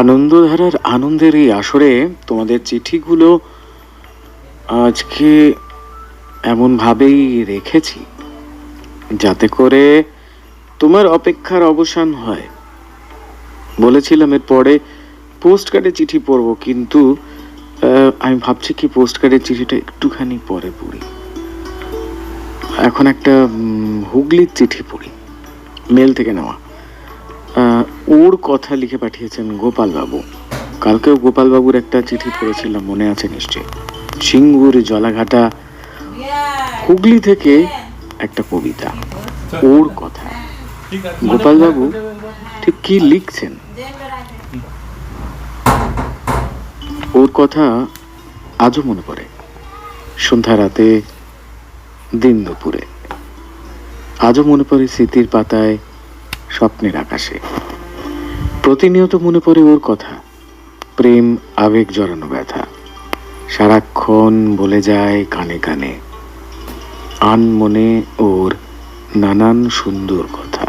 আনন্দধারার আনন্দের এই আসরে তোমাদের চিঠিগুলো আজকে এমনভাবেই রেখেছি যাতে করে তোমার অপেক্ষার অবসান হয়। বলেছিলাম এরপরে পোস্ট কার্ডে চিঠি পড়বো, কিন্তু আমি ভাবছি কি পোস্ট কার্ডের চিঠিটা একটুখানি পরে পড়ি। এখন একটা হুগলির চিঠি পড়ি, মেল থেকে নেওয়া। ওর কথা লিখে পাঠিয়েছেন গোপাল বাবু। কালকেও গোপাল বাবুর একটা চিঠি পড়েছিলাম, মনে আছে নিশ্চয়ই। সিঙ্গুর জলাঘাটা হুগলি থেকে একটা কবিতা, ওর কথা। গোপাল বাবু ঠিক কি লিখছেন, ওর কথা আজও মনে পড়ে। সন্ধ্যা রাতে, দিন দুপুরে, আজও মনে পড়ে স্মৃতির পাতায়, স্বপ্নের আকাশে। প্রতিনিয়ত মনে পড়ে ওর কথা, প্রেম আবেগ জড়ানো ব্যথা। সারাক্ষণ বলে যায় কানে কানে, আন মনে ওর নানান সুন্দর কথা।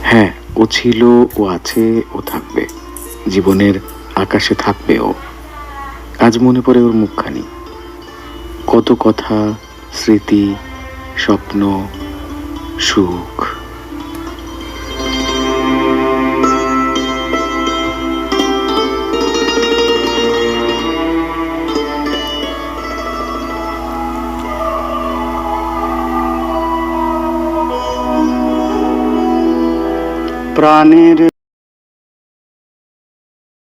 হ্যাঁ, ও ছিল, ও আছে, ও থাকবে, জীবনের আকাশে থাকবে ও। আজ মনে পড়ে ওর মুখখানি, কত কথা, স্মৃতি, স্বপ্ন, সুখ। প্রাণের